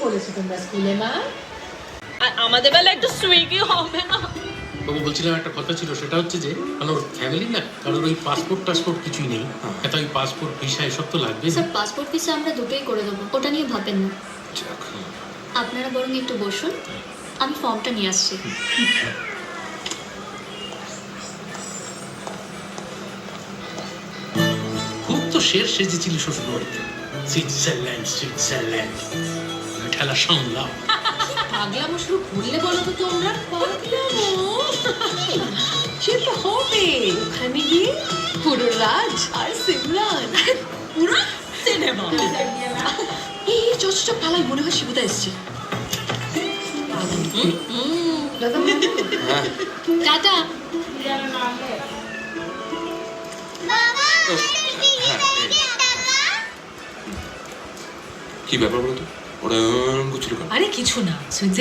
বলেছো তোমরা স্কুলে মা? আর আমাদের বেলা একটু সুইগি হবে না? বাবু বলছিলাম একটা কথা ছিল, সেটা হচ্ছে যে কারোর ফ্যামিলি না, কারোর ওই পাসপোর্ট কিছুই নেই, এত ওই পাসপোর্ট ভিসা এসব তো লাগবে। স্যার পাসপোর্ট ভিসা আমরা দুটোই করে দেবো, ওটা নিয়ে ভাবেন না। আপনারা বরং একটু বসুন, আমি ফর্মটা নিয়ে আসছি। খুব তো শের সেজেছিল শ্বশুর বাড়িতে, সুইজারল্যান্ড ঠেলা সামলাও। পাগলামো শুরু করলে বলো তো তোমরা? পাগলামো সে তো হবে ওখানে গিয়ে পুরো রাজ আর সিমরান পুরো সিনেমা। এই চোখ পালাই মনে হয় শিবুদা এসছে। দাদা টাটা। কি ব্যাপার বলতো, ওরা করছিল? আরে কিছু না, সুইজারল্যান্ড